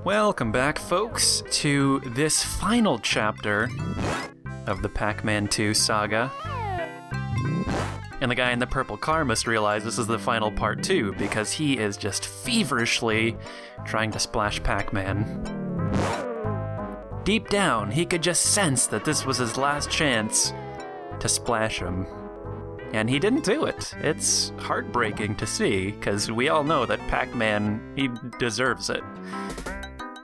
Welcome back, folks, to this final chapter of the Pac-Man 2 saga. And the guy in the purple car must realize this is the final part too, because he is just feverishly trying to splash Pac-Man. Deep down, he could just sense that this was his last chance to splash him. And he didn't do it. It's heartbreaking to see, because we all know that Pac-Man, he deserves it.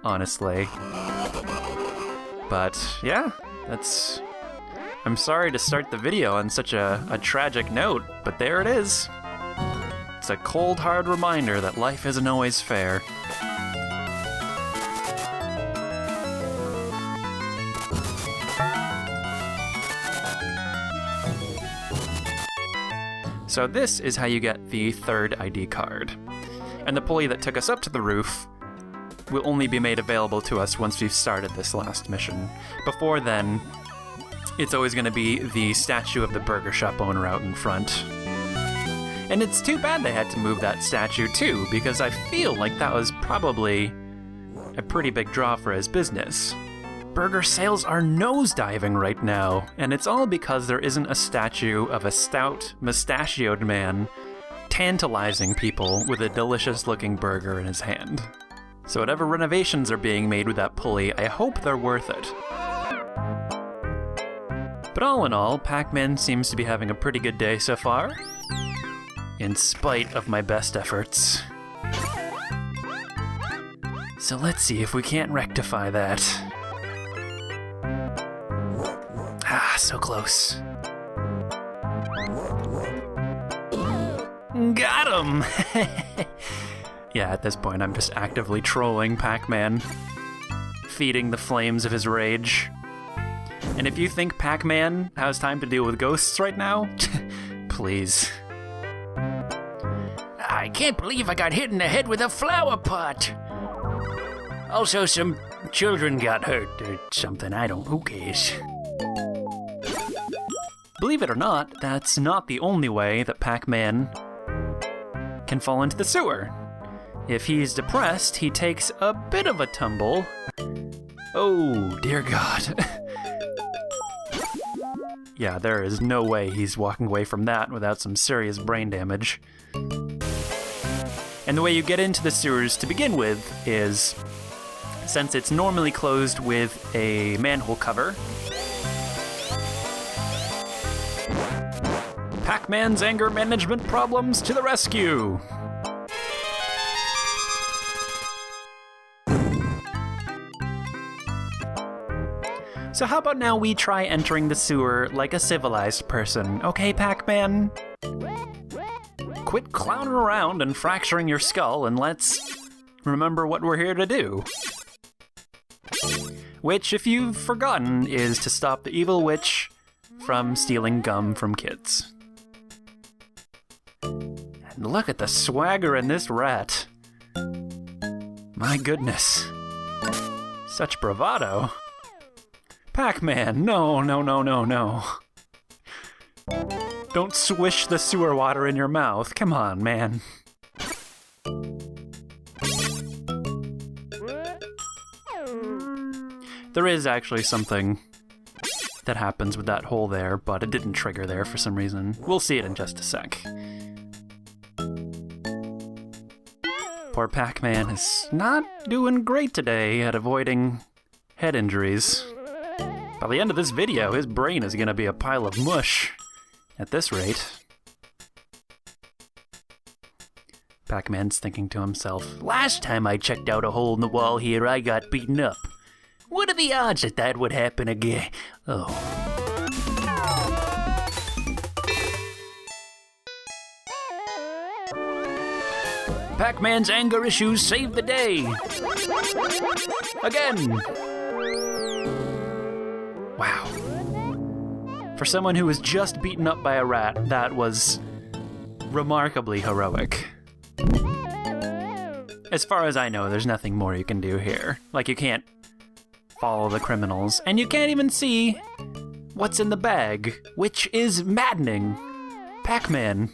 Honestly. But, yeah, I'm sorry to start the video on such a tragic note, but there it is. It's a cold, hard reminder that life isn't always fair. So this is how you get the third ID card. And the pulley that took us up to the roof will only be made available to us once we've started this last mission. Before then, it's always going to be the statue of the burger shop owner out in front. And it's too bad they had to move that statue too, because I feel like that was probably a pretty big draw for his business. Burger sales are nosediving right now, and it's all because there isn't a statue of a stout, mustachioed man tantalizing people with a delicious-looking burger in his hand. So whatever renovations are being made with that pulley, I hope they're worth it. But all in all, Pac-Man seems to be having a pretty good day so far, in spite of my best efforts. So let's see if we can't rectify that. Ah, so close. Got him! Yeah, at this point I'm just actively trolling Pac-Man, feeding the flames of his rage. And if you think Pac-Man has time to deal with ghosts right now, please. I can't believe I got hit in the head with a flower pot. Also, some children got hurt or something. Who cares? Believe it or not, that's not the only way that Pac-Man can fall into the sewer. If he's depressed, he takes a bit of a tumble. Oh, dear God. Yeah, there is no way he's walking away from that without some serious brain damage. And the way you get into the sewers to begin with is, since it's normally closed with a manhole cover, Pac-Man's anger management problems to the rescue! So how about now we try entering the sewer like a civilized person, okay, Pac-Man? Quit clowning around and fracturing your skull, and let's remember what we're here to do. Which, if you've forgotten, is to stop the evil witch from stealing gum from kids. And look at the swagger in this rat. My goodness. Such bravado. Pac-Man, no. Don't swish the sewer water in your mouth. Come on, man. There is actually something that happens with that hole there, but it didn't trigger there for some reason. We'll see it in just a sec. Poor Pac-Man is not doing great today at avoiding head injuries. By the end of this video, his brain is going to be a pile of mush. At this rate. Pac-Man's thinking to himself, Last time I checked out a hole in the wall here, I got beaten up. What are the odds that that would happen again? Oh. Pac-Man's anger issues saved the day. Again. Wow. For someone who was just beaten up by a rat, that was remarkably heroic. As far as I know, there's nothing more you can do here. Like, you can't follow the criminals, and you can't even see what's in the bag, which is maddening. Pac-Man.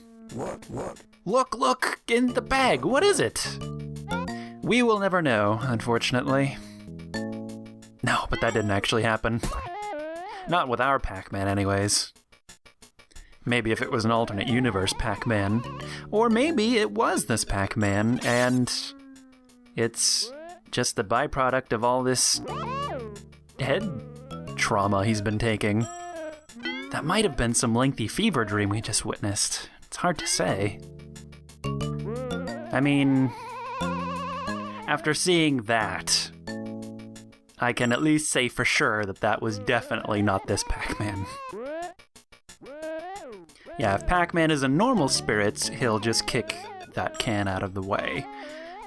Look in the bag. What is it? We will never know, unfortunately. No, but that didn't actually happen. Not with our Pac-Man, anyways. Maybe if it was an alternate universe Pac-Man. Or maybe it was this Pac-Man, and it's just the byproduct of all this head trauma he's been taking. That might have been some lengthy fever dream we just witnessed. It's hard to say. I mean, after seeing that, I can at least say for sure that that was definitely not this Pac-Man. Yeah, if Pac-Man is in normal spirits, he'll just kick that can out of the way.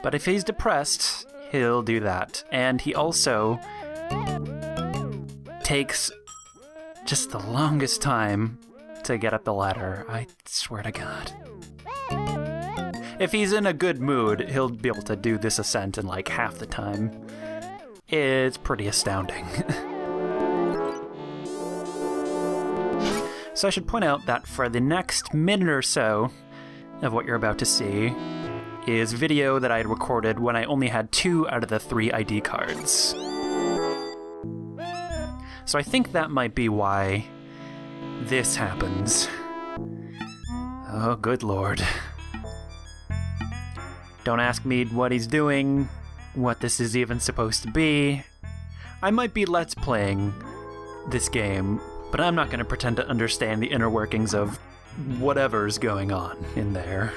But if he's depressed, he'll do that. And he also takes just the longest time to get up the ladder. I swear to God. If he's in a good mood, he'll be able to do this ascent in like half the time. It's pretty astounding. So I should point out that for the next minute or so of what you're about to see is video that I had recorded when I only had 2 out of the 3 ID cards. So I think that might be why this happens. Oh, good lord. Don't ask me what he's doing, what this is even supposed to be. I might be Let's Playing this game, but I'm not going to pretend to understand the inner workings of whatever's going on in there.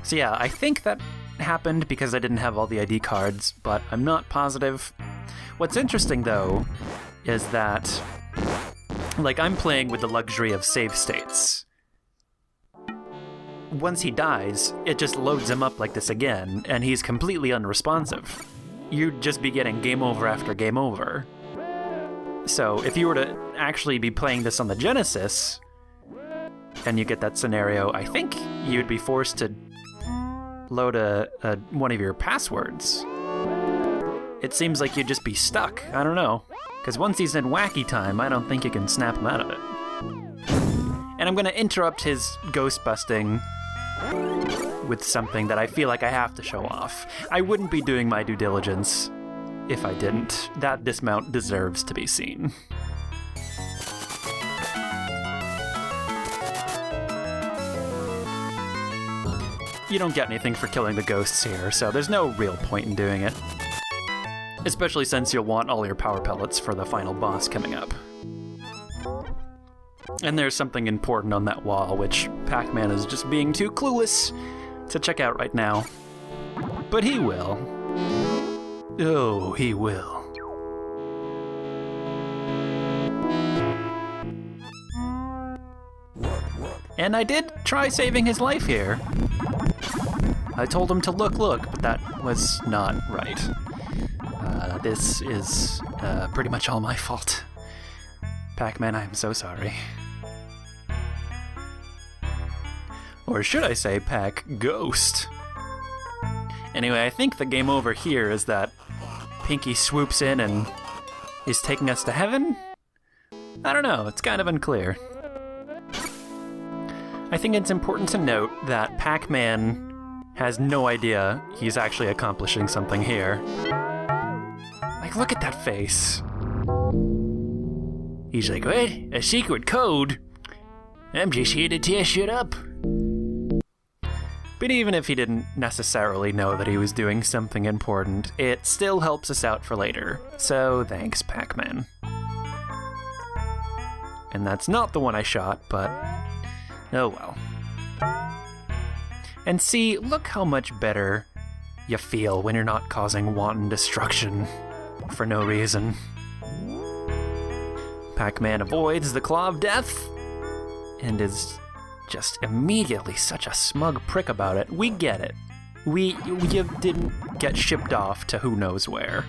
So yeah, I think that happened because I didn't have all the ID cards, but I'm not positive. What's interesting, though, is that, like, I'm playing with the luxury of save states. Once he dies, it just loads him up like this again, and he's completely unresponsive. You'd just be getting game over after game over. So if you were to actually be playing this on the Genesis, and you get that scenario, I think you'd be forced to load one of your passwords. It seems like you'd just be stuck. I don't know. Because once he's in wacky time, I don't think you can snap him out of it. And I'm going to interrupt his ghost busting with something that I feel like I have to show off. I wouldn't be doing my due diligence if I didn't. That dismount deserves to be seen. You don't get anything for killing the ghosts here, so there's no real point in doing it. Especially since you'll want all your power pellets for the final boss coming up. And there's something important on that wall, which Pac-Man is just being too clueless to check out right now. But he will. Oh, he will. And I did try saving his life here. I told him to look, but that was not right. This is pretty much all my fault. Pac-Man, I'm so sorry. Or should I say Pac-Ghost? Anyway, I think the game over here is that Pinky swoops in and is taking us to heaven? I don't know, it's kind of unclear. I think it's important to note that Pac-Man has no idea he's actually accomplishing something here. Like, look at that face. He's like, what? A secret code? I'm just here to tear shit up. But even if he didn't necessarily know that he was doing something important, it still helps us out for later. So thanks, Pac-Man. And that's not the one I shot, but oh well. And see, look how much better you feel when you're not causing wanton destruction for no reason. Pac-Man avoids the Claw of Death and is just immediately such a smug prick about it. We get it. You didn't get shipped off to who knows where.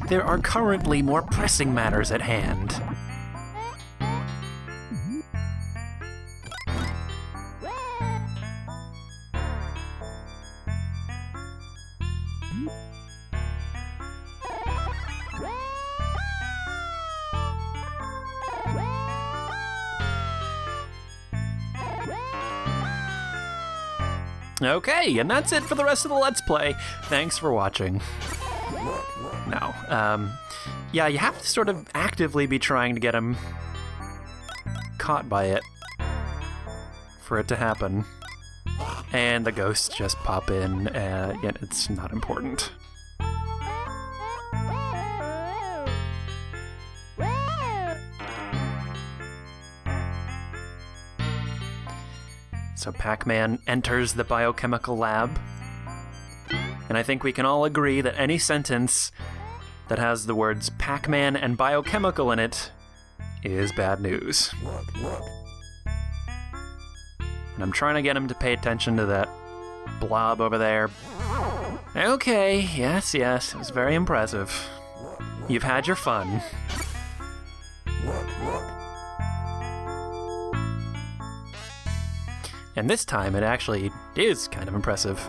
There are currently more pressing matters at hand. Okay, and that's it for the rest of the Let's Play. Thanks for watching. Now, yeah, you have to sort of actively be trying to get him caught by it for it to happen. And the ghosts just pop in, yet it's not important. So Pac-Man enters the biochemical lab, and I think we can all agree that any sentence that has the words Pac-Man and biochemical in it is bad news. And I'm trying to get him to pay attention to that blob over there. Okay, yes, it was very impressive. You've had your fun. And this time it actually is kind of impressive.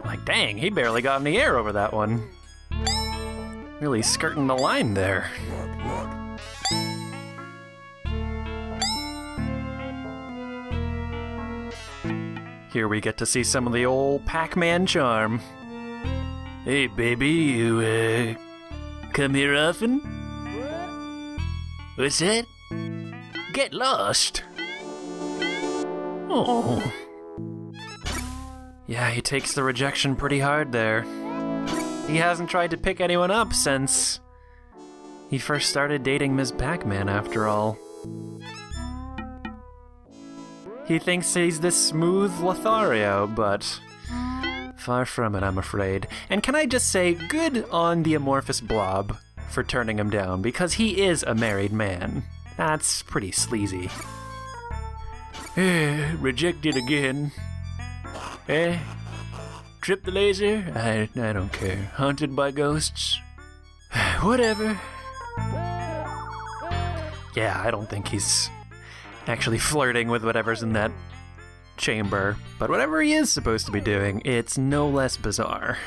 Like, dang, he barely got in the air over that one. Really skirting the line there. Here we get to see some of the old Pac-Man charm. Hey, baby, you, come here often? What's that? Get lost. Oh. Yeah, he takes the rejection pretty hard there. He hasn't tried to pick anyone up since he first started dating Ms. Pac-Man, after all. He thinks he's this smooth Lothario, but far from it, I'm afraid. And can I just say, good on the amorphous blob for turning him down, because he is a married man. That's pretty sleazy. Rejected again. Trip the laser? I don't care. Haunted by ghosts? Whatever. Yeah, I don't think he's actually flirting with whatever's in that chamber. But whatever he is supposed to be doing, it's no less bizarre.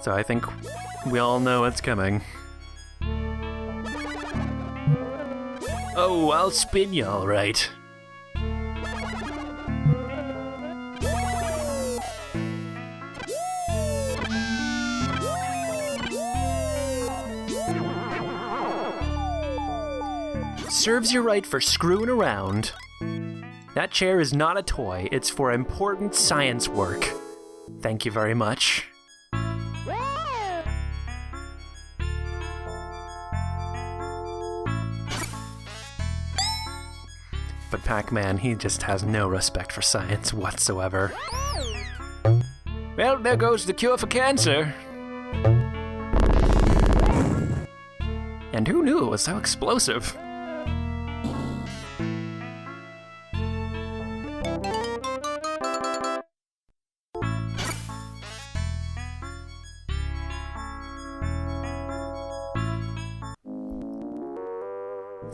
So I think we all know what's coming. Oh, I'll spin you all right. Serves you right for screwing around. That chair is not a toy, it's for important science work. Thank you very much. But Pac-Man, he just has no respect for science whatsoever. Well, there goes the cure for cancer. And who knew it was so explosive?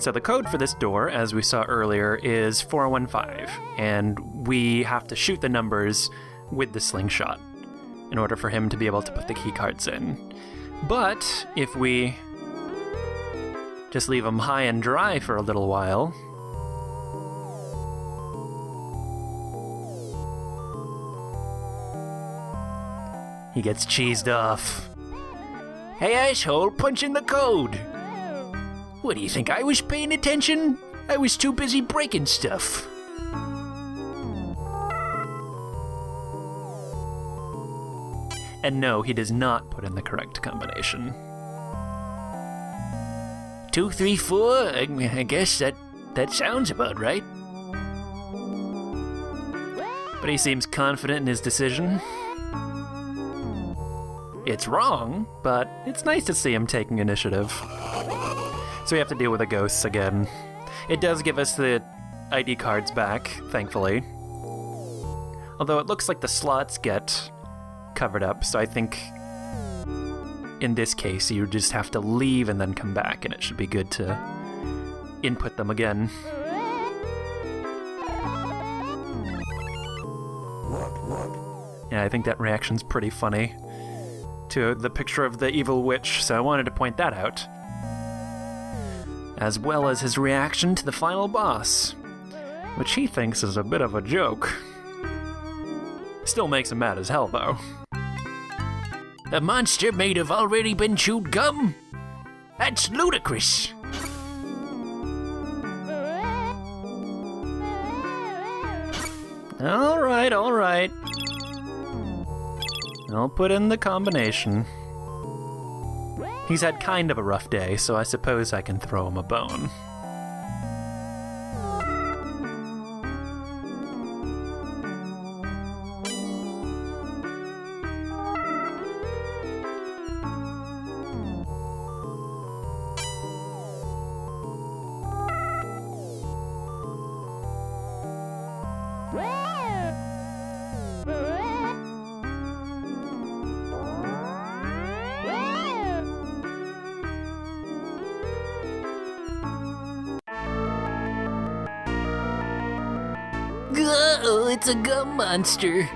So the code for this door, as we saw earlier, is 415, and we have to shoot the numbers with the slingshot in order for him to be able to put the keycards in. But if we just leave him high and dry for a little while, he gets cheesed off. Hey, asshole, punch in the code! What do you think, I was paying attention? I was too busy breaking stuff. And no, he does not put in the correct combination. 2, 3, 4, I guess that sounds about right. But he seems confident in his decision. It's wrong, but it's nice to see him taking initiative. So we have to deal with the ghosts again. It does give us the ID cards back, thankfully. Although it looks like the slots get covered up, so I think in this case you just have to leave and then come back, and it should be good to input them again. Yeah, I think that reaction's pretty funny to the picture of the evil witch, so I wanted to point that out. as well as his reaction to the final boss, which he thinks is a bit of a joke. Still makes him mad as hell, though. A monster made of already been chewed gum? That's ludicrous. All right. I'll put in the combination. He's had kind of a rough day, so I suppose I can throw him a bone. Uh-oh, it's a gum monster.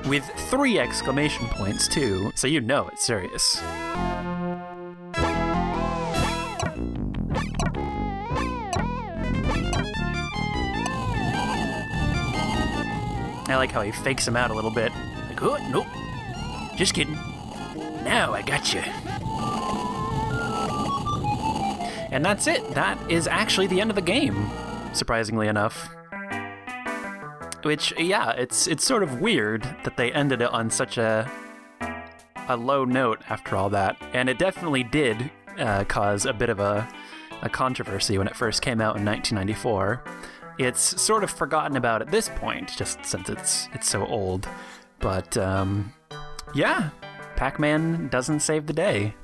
With 3 exclamation points, too, so you know it's serious. I like how he fakes him out a little bit. Like, oh, nope. Just kidding. Now I got you. And that's it. That is actually the end of the game, surprisingly enough. Which, yeah, it's sort of weird that they ended it on such a low note after all that. And it definitely did cause a bit of a controversy when it first came out in 1994. It's sort of forgotten about at this point, just since it's so old. But, yeah, Pac-Man doesn't save the day.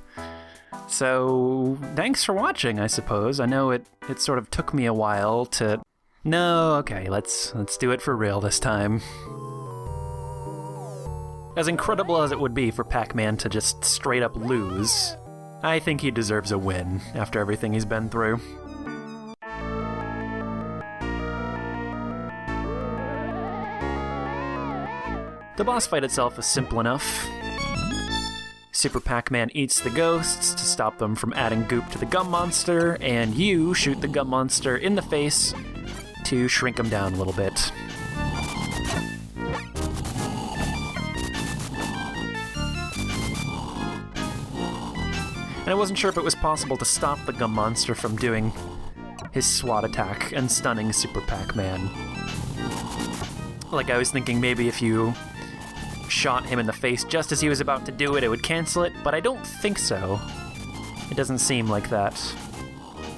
So, thanks for watching, I suppose. I know it sort of took me a while to... No, okay, let's do it for real this time. As incredible as it would be for Pac-Man to just straight up lose, I think he deserves a win after everything he's been through. The boss fight itself is simple enough. Super Pac-Man eats the ghosts to stop them from adding goop to the gum monster, and you shoot the gum monster in the face to shrink him down a little bit. And I wasn't sure if it was possible to stop the gum monster from doing his SWAT attack and stunning Super Pac-Man. Like, I was thinking maybe if you shot him in the face just as he was about to do it, it would cancel it, but I don't think so. It doesn't seem like that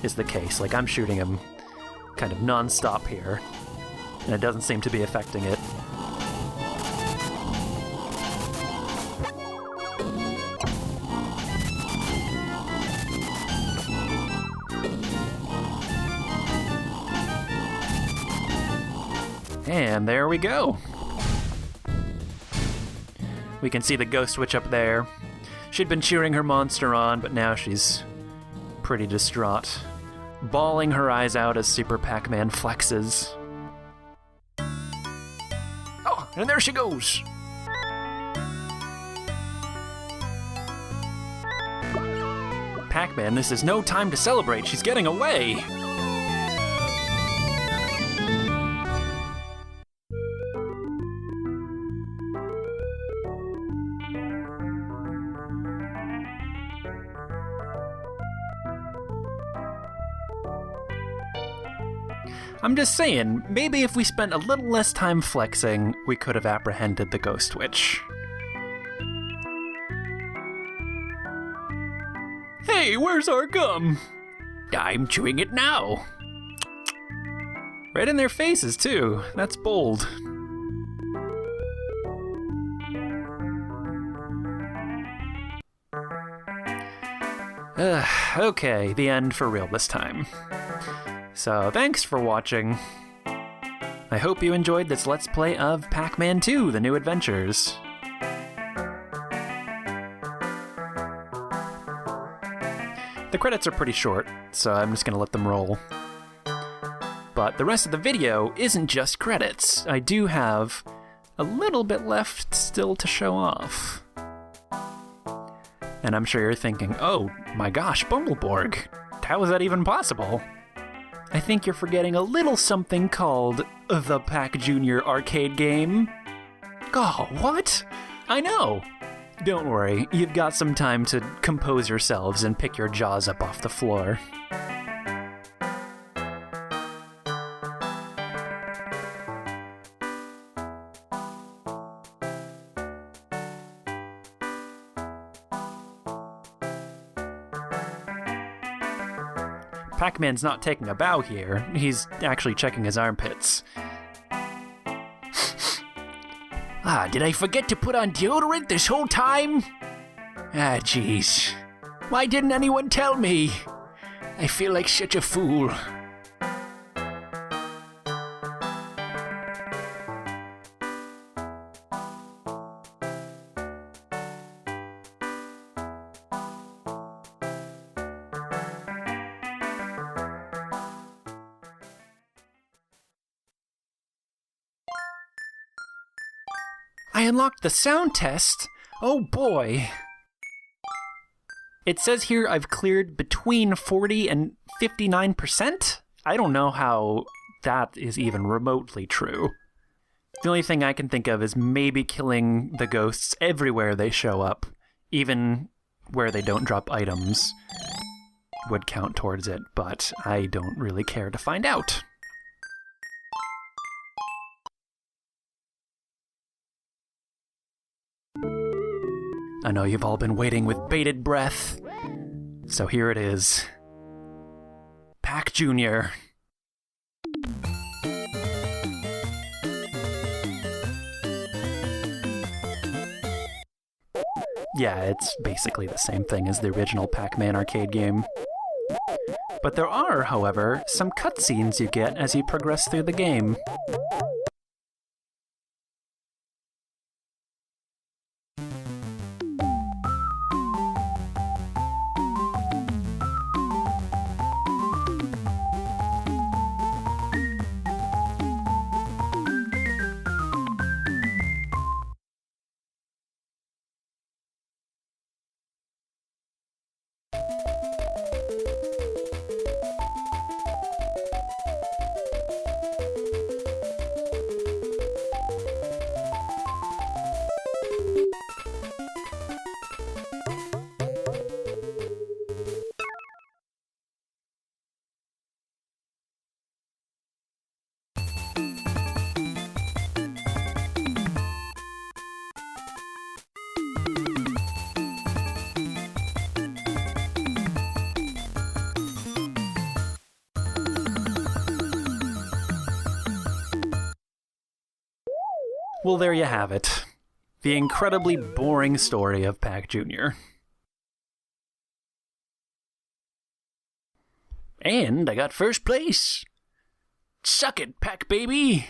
is the case. Like, I'm shooting him kind of non-stop here, and it doesn't seem to be affecting it. And there we go. We can see the ghost witch up there. She'd been cheering her monster on, but now she's pretty distraught, bawling her eyes out as Super Pac-Man flexes. Oh, and there she goes. Pac-Man, this is no time to celebrate. She's getting away. I'm just saying, maybe if we spent a little less time flexing, we could have apprehended the Ghost Witch. Hey, where's our gum? I'm chewing it now. Right in their faces, too. That's bold. Okay, the end for real this time. So, thanks for watching. I hope you enjoyed this Let's Play of Pac-Man 2, The New Adventures. The credits are pretty short, so I'm just gonna let them roll. But the rest of the video isn't just credits. I do have a little bit left still to show off. And I'm sure you're thinking, oh my gosh, Bumbleborg, How is that even possible? I think you're forgetting a little something called the Pac-Jr. arcade game. Oh, what? I know! Don't worry, you've got some time to compose yourselves and pick your jaws up off the floor. Pac-Man's not taking a bow here, he's actually checking his armpits. Did I forget to put on deodorant this whole time? Jeez. Why didn't anyone tell me? I feel like such a fool. I unlocked the sound test? Oh boy. It says here I've cleared between 40 and 59%? I don't know how that is even remotely true. The only thing I can think of is maybe killing the ghosts everywhere they show up, even where they don't drop items, would count towards it, but I don't really care to find out. I know you've all been waiting with bated breath, so here it is. Pac-Jr. Yeah, it's basically the same thing as the original Pac-Man arcade game. But there are, however, some cutscenes you get as you progress through the game. Well, there you have it. The incredibly boring story of Pac-Jr. And I got first place. Suck it, Pac-Baby!